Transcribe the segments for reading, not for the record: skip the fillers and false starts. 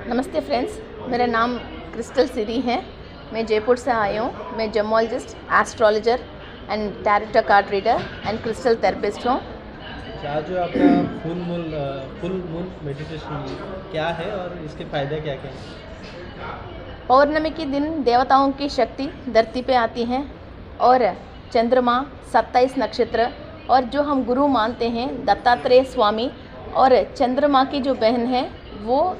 नमस्ते फ्रेंड्स, मेरा नाम क्रिस्टल सिरी है। मैं जयपुर से आई हूँ। मैं gemologist, astrologer and tarot card reader and crystal therapist हूँ। आज जो आपका फुल मून मेडिटेशन क्या है और इसके फ़ायदे क्या क्या हैं? पौर्णमी के दिन देवताओं की शक्ति धरती पे आती है और चंद्रमा 27 नक्षत्र और जो हम गुरु मानते हैं दत्तात्रेय स्वामी और चंद्रमा की जो बहन है वो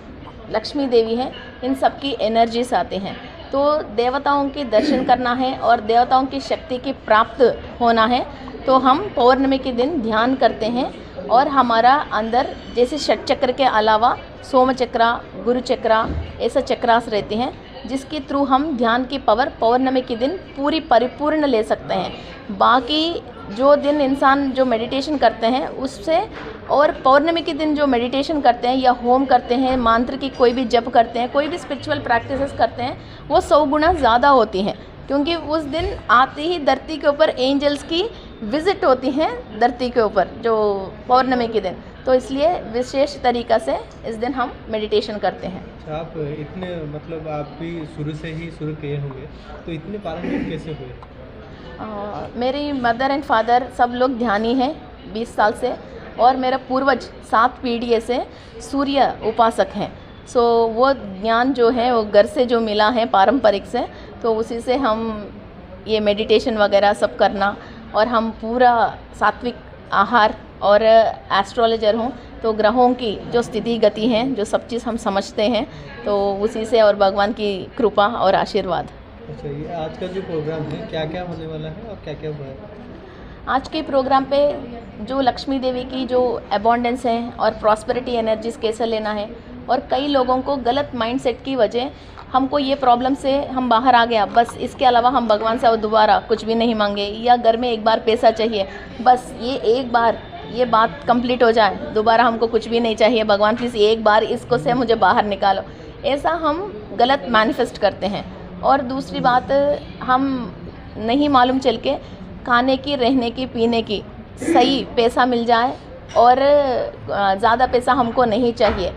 लक्ष्मी देवी है, इन सब की एनर्जीज आते हैं। तो देवताओं के दर्शन करना है और देवताओं की शक्ति की प्राप्त होना है तो हम पौर्णमी के दिन ध्यान करते हैं और हमारा अंदर जैसे षट चक्र के अलावा सोम चक्रा, गुरु चक्रा, ऐसा चक्रास रहते हैं जिसके थ्रू हम ध्यान की पावर पौर्णमी के दिन पूरी परिपूर्ण ले सकते हैं। बाकी जो दिन इंसान जो मेडिटेशन करते हैं उससे और पौर्णमी के दिन जो मेडिटेशन करते हैं या होम करते हैं, मंत्र की कोई भी जप करते हैं, कोई भी स्पिरिचुअल प्रैक्टिसेस करते हैं, वो 100 गुना ज़्यादा होती हैं क्योंकि उस दिन आते ही धरती के ऊपर एंजल्स की विजिट होती हैं धरती के ऊपर जो पौर्णमी के दिन। तो इसलिए विशेष तरीक़ा से इस दिन हम मेडिटेशन करते हैं। अच्छा, आप इतने आप भी शुरू से ही शुरू किए होंगे तो इतने पारंगत कैसे हुए? मेरी मदर एंड फादर सब लोग ध्यानी हैं 20 साल से और मेरा पूर्वज 7 पीढ़ी से सूर्य उपासक हैं। सो वो ज्ञान जो है वो घर से जो मिला है पारंपरिक से, तो उसी से हम ये मेडिटेशन वगैरह सब करना और हम पूरा सात्विक आहार और एस्ट्रोलॉजर हूँ तो ग्रहों की जो स्थिति गति हैं जो सब चीज़ हम समझते हैं तो उसी से और भगवान की कृपा और आशीर्वाद। अच्छा, ये आज का जो प्रोग्राम है क्या क्या होने वाला है और क्या क्या हुआ है? आज के प्रोग्राम पे जो लक्ष्मी देवी की जो अबंडेंस है और प्रॉस्पेरिटी एनर्जीज कैसे लेना है और कई लोगों को गलत माइंडसेट की वजह हमको ये प्रॉब्लम से हम बाहर आ गया, बस इसके अलावा हम भगवान से और दोबारा कुछ भी नहीं मांगे, या घर में एक बार पैसा चाहिए, बस ये एक बार ये बात कंप्लीट हो जाए, दोबारा हमको कुछ भी नहीं चाहिए, भगवान प्लीज़ एक बार इसको से मुझे बाहर निकालो, ऐसा हम गलत मैनिफेस्ट करते हैं। और दूसरी बात, हम नहीं मालूम चल के खाने की, रहने की, पीने की सही पैसा मिल जाए और ज़्यादा पैसा हमको नहीं चाहिए,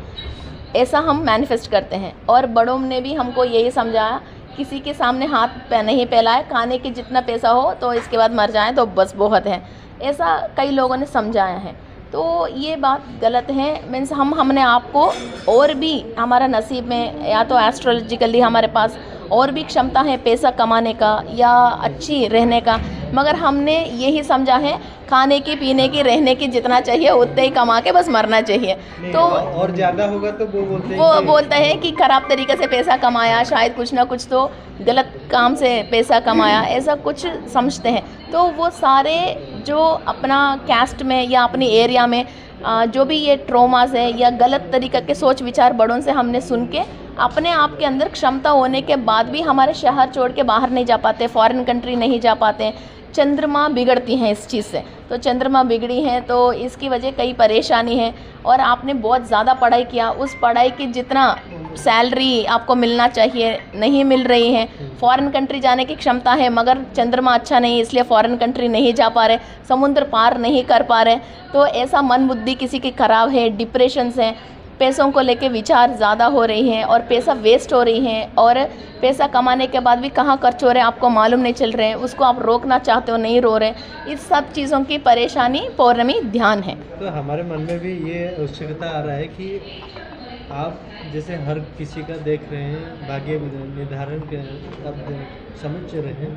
ऐसा हम मैनिफेस्ट करते हैं। और बड़ों ने भी हमको यही समझाया, किसी के सामने हाथ नहीं फैलाए, खाने की जितना पैसा हो तो इसके बाद मर जाएं तो बस बहुत है, ऐसा कई लोगों ने समझाया है। तो ये बात गलत है। मीन्स हमने आपको और भी हमारा नसीब में या तो एस्ट्रोलॉजिकली हमारे पास और भी क्षमता है पैसा कमाने का या अच्छी रहने का, मगर हमने यही समझा है खाने की, पीने की, रहने की जितना चाहिए उतना ही कमा के बस मरना चाहिए। तो और ज़्यादा होगा तो वो बोलते हैं कि खराब तरीके से पैसा कमाया, शायद कुछ ना कुछ तो गलत काम से पैसा कमाया, ऐसा कुछ समझते हैं। तो वो सारे जो अपना कैस्ट में या अपनी एरिया में जो भी ये ट्रॉमास है या गलत तरीक़े के सोच विचार बड़ों से हमने सुन के अपने आप के अंदर क्षमता होने के बाद भी हमारे शहर छोड़ के बाहर नहीं जा पाते, फॉरेन कंट्री नहीं जा पाते, चंद्रमा बिगड़ती हैं इस चीज़ से। तो चंद्रमा बिगड़ी है तो इसकी वजह कई परेशानी है। और आपने बहुत ज़्यादा पढ़ाई किया, उस पढ़ाई की जितना सैलरी आपको मिलना चाहिए नहीं मिल रही है, फॉरेन कंट्री जाने की क्षमता है मगर चंद्रमा अच्छा नहीं इसलिए फॉरेन कंट्री नहीं जा पा रहे, समुद्र पार नहीं कर पा रहे, तो ऐसा मन बुद्धि किसी की ख़राब है, डिप्रेशंस हैं, पैसों को लेके विचार ज़्यादा हो रही हैं और पैसा वेस्ट हो रही हैं और पैसा कमाने के बाद भी कहाँ खर्च हो रहे हैं आपको मालूम नहीं चल रहे हैं, उसको आप रोकना चाहते हो नहीं रो रहे, इस सब चीज़ों की परेशानी पौर्णमी ध्यान है। तो हमारे मन में भी ये उत्सुकता आ रहा है कि आप जैसे हर किसी का देख रहे हैं, भाग्य निर्धारण के अब समझ रहे हैं,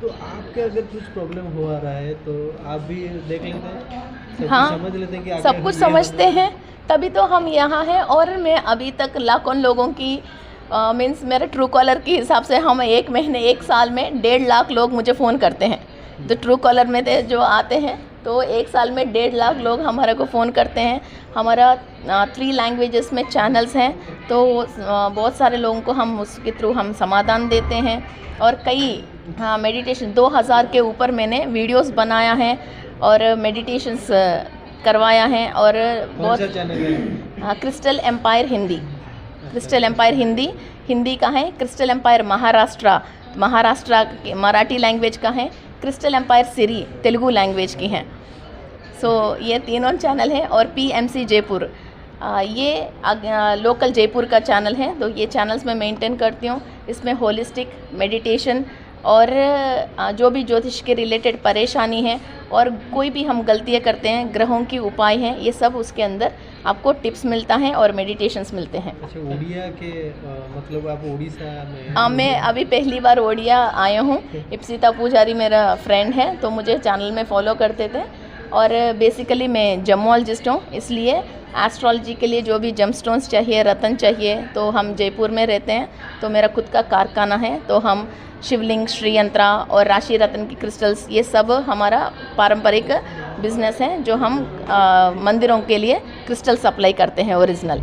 तो आपके अगर कुछ प्रॉब्लम हो रहा है तो आप भी देख लेते हैं, हाँ, समझ लेते हैं कि सब कुछ समझते हैं, तभी तो हम यहाँ हैं। और मैं अभी तक लाखों लोगों की मीन्स मेरे ट्रू कॉलर के हिसाब से हम एक महीने, एक साल में 1.5 लाख लोग मुझे फ़ोन करते हैं। जो ट्रू कॉलर में थे जो आते हैं तो एक साल में 1.5 लाख लोग हमारे को फ़ोन करते हैं। हमारा 3 लैंग्वेजेस में चैनल्स हैं तो बहुत सारे लोगों को हम उसके थ्रू हम समाधान देते हैं। और कई मेडिटेशन 2000 के ऊपर मैंने वीडियोस बनाया है और मेडिटेशंस करवाया है। और बहुत Crystal Empire Hindi, Crystal Empire Hindi का है, Crystal Empire Maharashtra Marathi language का है, क्रिस्टल एम्पायर सिरी तेलुगु लैंग्वेज की हैं। सो ये तीनों चैनल हैं। और PMC जयपुर ये लोकल जयपुर का चैनल है, तो ये चैनल्स मैं मेंटेन करती हूँ। इसमें होलिस्टिक मेडिटेशन और जो भी ज्योतिष के रिलेटेड परेशानी है और कोई भी हम गलतियाँ करते हैं, ग्रहों की उपाय हैं, ये सब उसके अंदर आपको टिप्स मिलता है और मेडिटेशंस मिलते हैं। अच्छा, उड़िया के मतलब आप उड़ीसा में हैं? मैं अभी पहली बार ओडिया आया हूँ। इप्सिता पुजारी मेरा फ्रेंड है, तो मुझे चैनल में फॉलो करते थे और बेसिकली मैं जमोलॉजिस्ट हूँ, इसलिए एस्ट्रोलॉजी के लिए जो भी जमस्टोन्स चाहिए, रतन चाहिए, तो हम जयपुर में रहते हैं, तो मेरा खुद का कारखाना है, तो हम शिवलिंग, श्री यंत्रा और राशि रत्न की क्रिस्टल्स, ये सब हमारा पारंपरिक बिजनेस है, जो हम मंदिरों के लिए क्रिस्टल सप्लाई करते हैं ओरिजिनल।